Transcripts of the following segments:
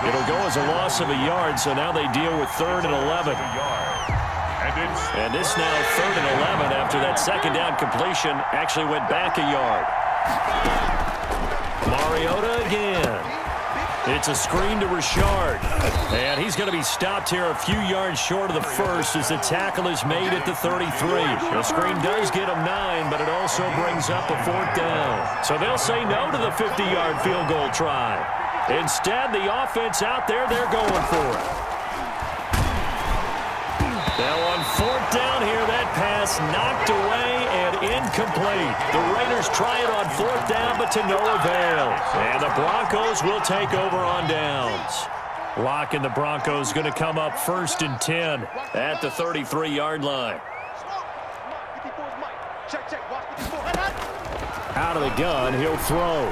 It'll go as a loss of a yard, so now they deal with 3rd and 11. And this now 3rd and 11 after that second down completion actually went back a yard. Mariota again. It's a screen to Richard. And he's going to be stopped here a few yards short of the first as the tackle is made at the 33. The screen does get him 9, but it also brings up a 4th down. So they'll say no to the 50-yard field goal try. Instead, the offense out there, they're going for it. Now on 4th down here, that pass knocked away and incomplete. The Raiders try it on 4th down, but to no avail. And the Broncos will take over on downs. Locke and the Broncos going to come up 1st and 10 at the 33-yard line. Out of the gun, he'll throw.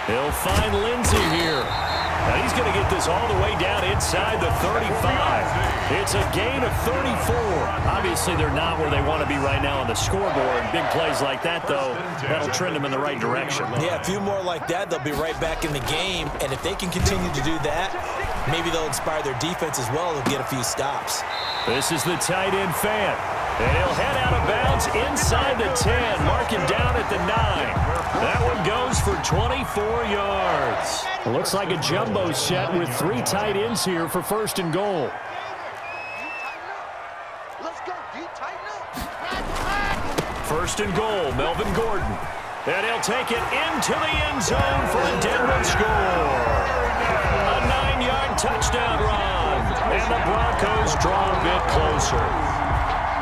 He'll find Lindsey here. Now he's going to get this all the way down inside the 35. It's a gain of 34. Obviously, they're not where they want to be right now on the scoreboard. Big plays like that, though, that'll trend them in the right direction. Yeah, a few more like that, they'll be right back in the game. And if they can continue to do that, maybe they'll inspire their defense as well. They'll get a few stops. This is the tight end fan. And he'll head out of bounds inside the 10. Mark him down at the 9. That one goes for 24 yards. It looks like a jumbo set with 3 tight ends here for 1st and goal. First and goal, Melvin Gordon. And he'll take it into the end zone for a Denver score. A 9-yard touchdown run. And the Broncos draw a bit closer.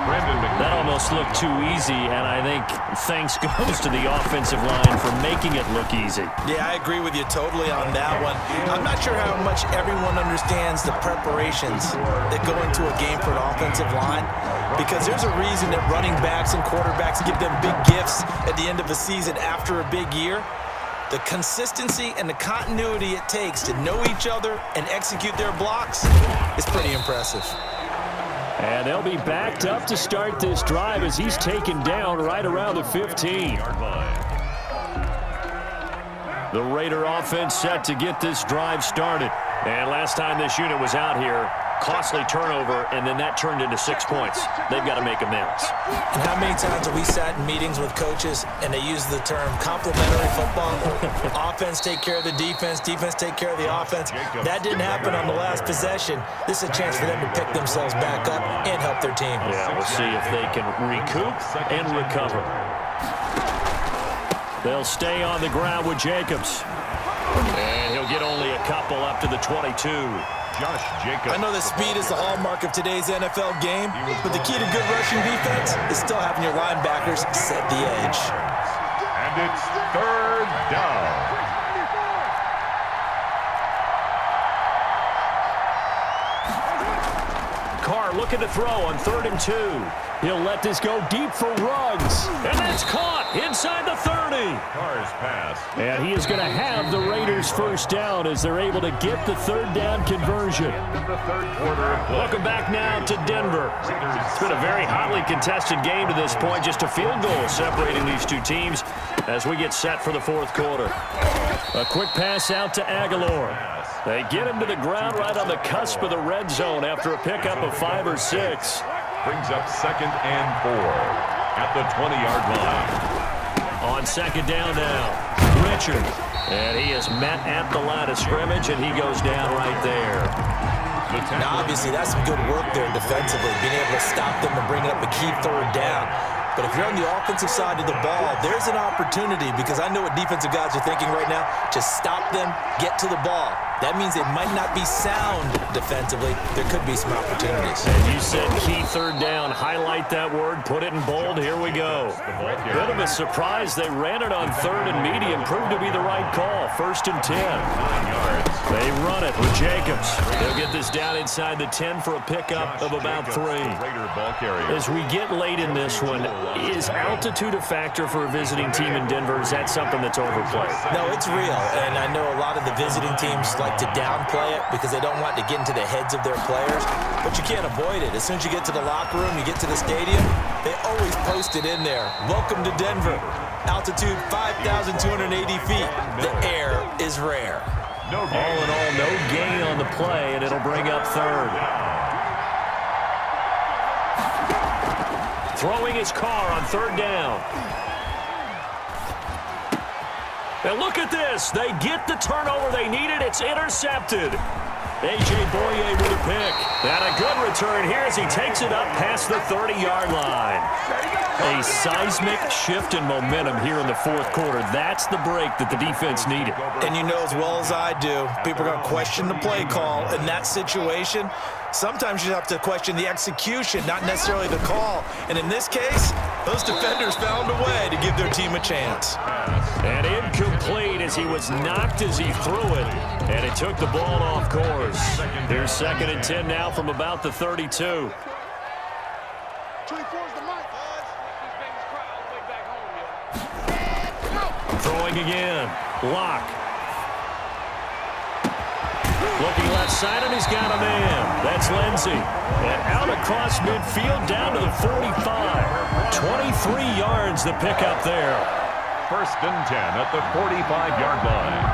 That almost looked too easy, and I think thanks goes to the offensive line for making it look easy. Yeah, I agree with you totally on that one. I'm not sure how much everyone understands the preparations that go into a game for an offensive line, because there's a reason that running backs and quarterbacks give them big gifts at the end of a season after a big year. The consistency and the continuity it takes to know each other and execute their blocks is pretty impressive. And they'll be backed up to start this drive as he's taken down right around the 15. The Raider offense set to get this drive started. And last time this unit was out here, costly turnover, and then that turned into 6 points. They've got to make amends. And how many times have we sat in meetings with coaches and they use the term complementary football? Offense take care of the defense, defense take care of the offense. That didn't happen on the last possession. This is a chance for them to pick themselves back up and help their team. Yeah, we'll see if they can recoup and recover. They'll stay on the ground with Jacobs. And he'll get only a couple up to the 22. Josh Jacobs. I know that speed is the hallmark of today's NFL game, but the key to good rushing defense is still having your linebackers set the edge. And it's 3rd down. Carr looking to throw on 3rd and 2. He'll let this go deep for Ruggs. And that's caught inside the 30. Carr's pass. And he is going to have the Raiders first down as they're able to get the 3rd down conversion. The 3rd quarter of play. Welcome back now to Denver. It's been a very hotly contested game to this point. Just a field goal separating these two teams as we get set for the 4th quarter. A quick pass out to Aguilar. They get him to the ground right on the cusp of the red zone after a pickup of 5 or 6. Brings up 2nd and 4 at the 20-yard line. On 2nd down now, Richard. And he is met at the line of scrimmage, and he goes down right there. Now, obviously, that's some good work there defensively, being able to stop them and bring up a key 3rd down. But if you're on the offensive side of the ball, there's an opportunity, because I know what defensive guys are thinking right now. Just stop them, get to the ball. That means it might not be sound defensively. There could be some opportunities. And you said key 3rd down. Highlight that word. Put it in bold. Here we go. Bit of a surprise. They ran it on 3rd and medium. Proved to be the right call. 1st and 10. 9 yards. They run it with Jacobs. They'll get this down inside the 10 for a pickup of about 3. Raider ball carrier. As we get late in this one, is altitude a factor for a visiting team in Denver? Is that something that's overplayed? No, it's real. And I know a lot of the visiting teams like to downplay it because they don't want to get into the heads of their players. But you can't avoid it. As soon as you get to the locker room, you get to the stadium, they always post it in there. Welcome to Denver. Altitude 5,280 feet. The air is rare. All in all, no gain on the play, and it'll bring up third. Throwing his car on third down. And look at this. They get the turnover they needed. It's intercepted. A.J. Boye with a pick. And a good return here as he takes it up past the 30-yard line. A seismic shift in momentum here in the fourth quarter. That's the break that the defense needed. And you know as well as I do, people are going to question the play call in that situation. Sometimes you have to question the execution, not necessarily the call. And in this case, those defenders found a way to give their team a chance. And incomplete as he was knocked as he threw it. And it took the ball off course. Here's 2nd and 10 now from about the 32. Throwing again. Lock. Looking left side, and he's got a man. That's Lindsey. And out across midfield down to the 45. 23 yards the pickup there. 1st and 10 at the 45-yard line.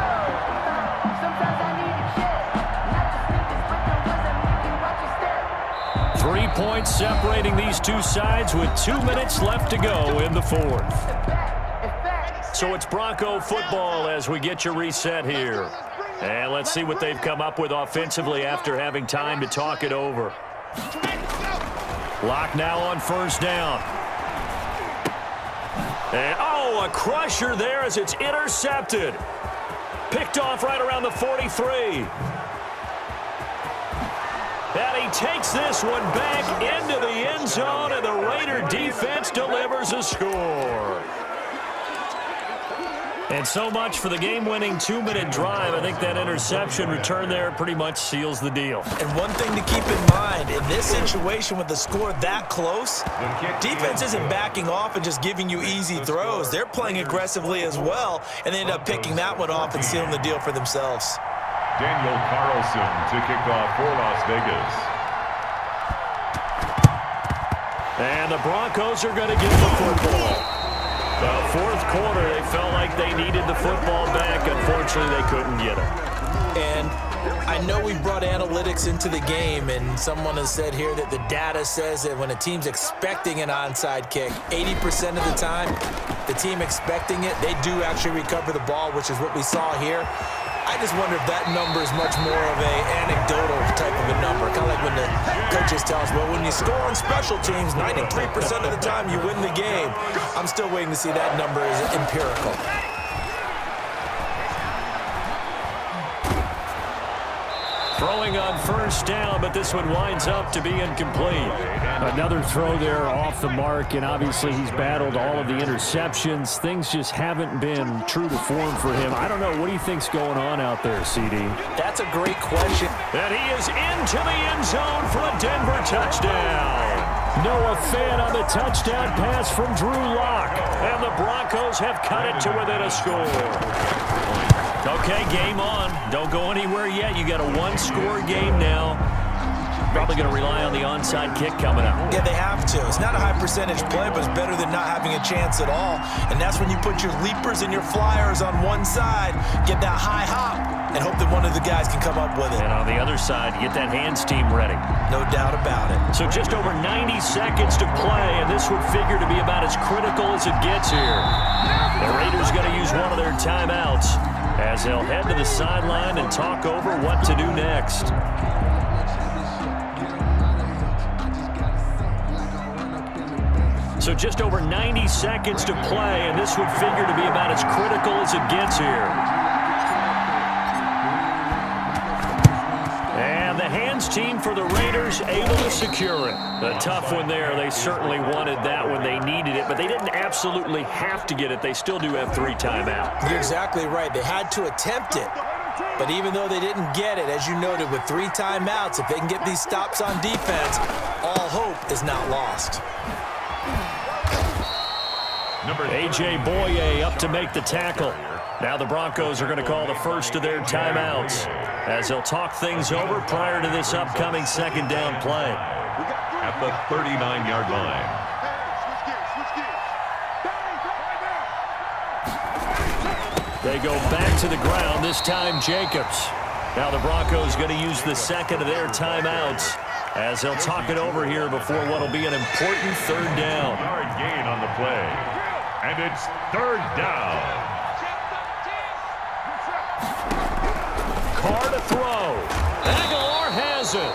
3 points separating these two sides with 2 minutes left to go in the fourth. So it's Bronco football as we get your reset here. And let's see what they've come up with offensively after having time to talk it over. Lock now on 1st down. And, a crusher there as it's intercepted. Picked off right around the 43. And he takes this one back into the end zone, and the Raider defense delivers a score. And so much for the game-winning 2-minute drive. I think that interception return there pretty much seals the deal. And one thing to keep in mind, in this situation with the score that close, defense isn't backing off and just giving you easy throws. They're playing aggressively as well, and they end up picking that one off and sealing the deal for themselves. Daniel Carlson to kick off for Las Vegas. And the Broncos are going to get the football. The fourth quarter, they felt like they needed the football back. Unfortunately, they couldn't get it. And I know we brought analytics into the game, and someone has said here that the data says that when a team's expecting an onside kick, 80% of the time, the team expecting it, they do actually recover the ball, which is what we saw here. I just wonder if that number is much more of an anecdotal type of a number. Kind of like when the coaches tell us, well, when you score on special teams, 93% of the time you win the game. I'm still waiting to see that number is empirical. Throwing on 1st down, but this one winds up to be incomplete. Another throw there off the mark, and obviously he's battled all of the interceptions. Things just haven't been true to form for him. I don't know. What do you think's going on out there, CD? That's a great question. And he is into the end zone for a Denver touchdown. Noah Fant on the touchdown pass from Drew Lock. And the Broncos have cut it to within a score. Okay, game on. Don't go anywhere yet. You got a one-score game now. Probably going to rely on the onside kick coming up. Yeah, they have to. It's not a high-percentage play, but it's better than not having a chance at all. And that's when you put your leapers and your flyers on one side, get that high hop, and hope that one of the guys can come up with it. And on the other side, get that hands team ready. No doubt about it. So just over 90 seconds to play, and this would figure to be about as critical as it gets here. The Raiders going to use one of their timeouts as they'll head to the sideline and talk over what to do next. So just over 90 seconds to play, and this would figure to be about as critical as it gets here. And the hands team for the Raiders able to secure it. A tough one there. They certainly wanted that when they needed it, but they didn't absolutely have to get it. They still do have 3 timeouts. You're exactly right. They had to attempt it. But even though they didn't get it, as you noted, with 3 timeouts, if they can get these stops on defense, all hope is not lost. A.J. Boye up to make the tackle. Now the Broncos are going to call the first of their timeouts as they'll talk things over prior to this upcoming 2nd down play. At the 39-yard line. They go back to the ground, this time Jacobs. Now the Broncos going to use the second of their timeouts as they'll talk it over here before what will be an important third down. Yard gain on the play. And it's third down. Carr to throw. Aguilar has it.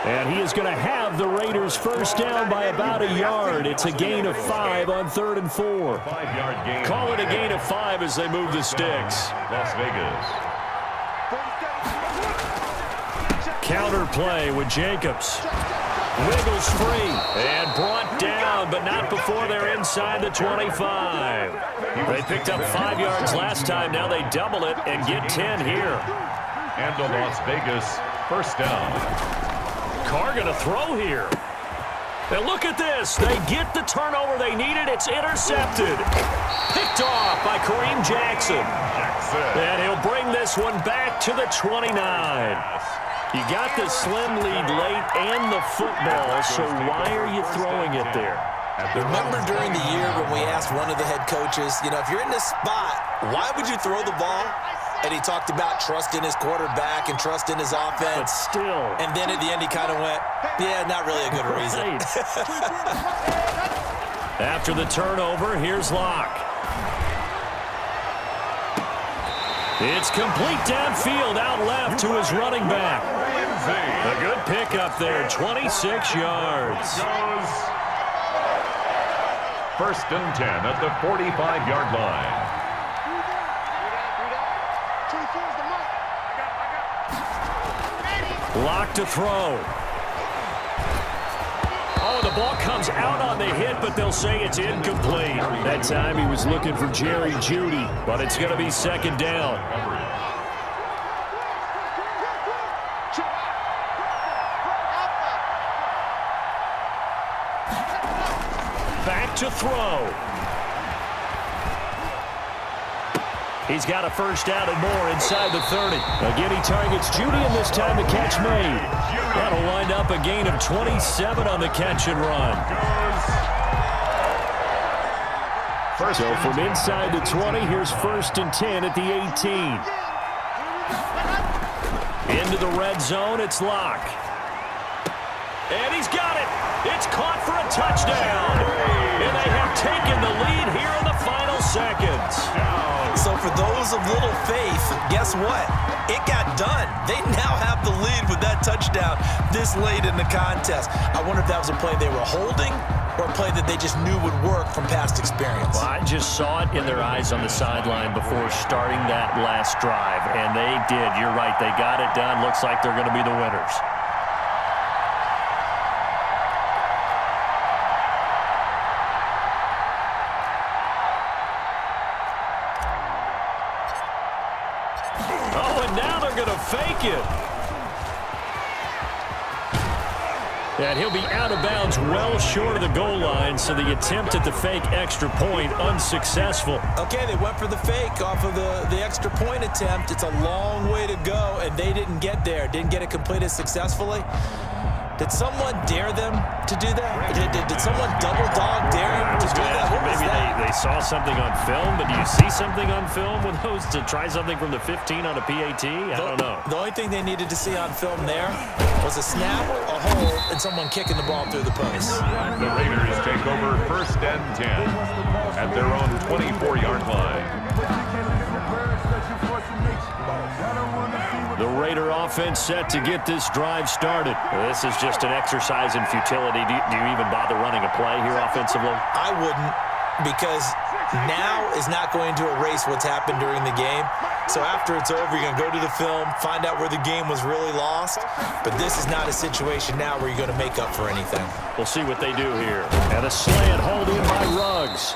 And he is going to have the Raiders first down by about a yard. It's a gain of 5 on 3rd and 4. 5-yard gain. Call it a gain of 5 as they move the sticks. Las Vegas. Counter play with Jacobs. Wiggles free and brought down, but not before they're inside the 25. They picked up 5 yards last time. Now they double it and get 10 here. And the Las Vegas first down. Carr going to throw here. And look at this. They get the turnover they needed. It's intercepted. Picked off by Kareem Jackson. And he'll bring this one back to the 29. You got the slim lead late and the football, so why are you throwing it there? Remember during the year when we asked one of the head coaches, if you're in this spot, why would you throw the ball? And he talked about trust in his quarterback and trust in his offense. But still. And then at the end he kind of went, yeah, not really a good reason. After the turnover, here's Locke. It's complete downfield out left to his running back. A good pickup there, 26 yards. First and 10 at the 45-yard line. Locke to throw. Oh, the ball comes out on the hit, but they'll say it's incomplete. That time he was looking for Jerry Jeudy, but it's going to be second down. Back to throw. He's got a first down and more inside the 30. Again, he targets Jeudy, and this time the catch made. That'll wind up a gain of 27 on the catch and run. So from inside the 20, here's first and 10 at the 18. Into the red zone, it's Locke. And he's got it. It's caught for a touchdown. And they have taken the lead here in the final seconds. So for those of little faith, guess what? It got done. They now have the lead with that touchdown this late in the contest. I wonder if that was a play they were holding or a play that they just knew would work from past experience. Well, I just saw it in their eyes on the sideline before starting that last drive, and they did. You're right. They got it done. Looks like they're going to be the winners. Fake it. And he'll be out of bounds well short of the goal line, so the attempt at the fake extra point unsuccessful. Okay, they went for the fake off of the extra point attempt. It's a long way to go, and they didn't get there. Didn't get it completed successfully. Did someone dare them to do that? Did someone double dog dare them to do that? Maybe they saw something on film, but do you see something on film with those to try something from the 15 on a PAT? I don't know. The only thing they needed to see on film there was a snap, a hole, and someone kicking the ball through the post. The Raiders take over first and 10 at their own 24-yard line. The Raider offense set to get this drive started. This is just an exercise in futility. Do you even bother running a play here offensively? I wouldn't, because now is not going to erase what's happened during the game. So after it's over, you're going to go to the film, find out where the game was really lost. But this is not a situation now where you're going to make up for anything. We'll see what they do here. And a slant hold in by Ruggs.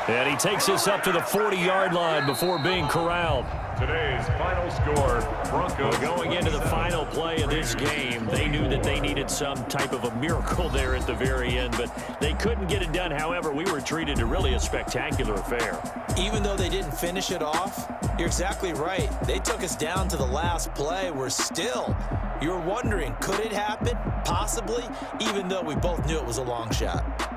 And he takes us up to the 40-yard line before being corralled. Today's final score, Broncos. Going into the final play of this game, they knew that they needed some type of a miracle there at the very end, but they couldn't get it done. However, we were treated to really a spectacular affair. Even though they didn't finish it off, you're exactly right. They took us down to the last play. We're still, you're wondering, could it happen? Possibly, even though we both knew it was a long shot.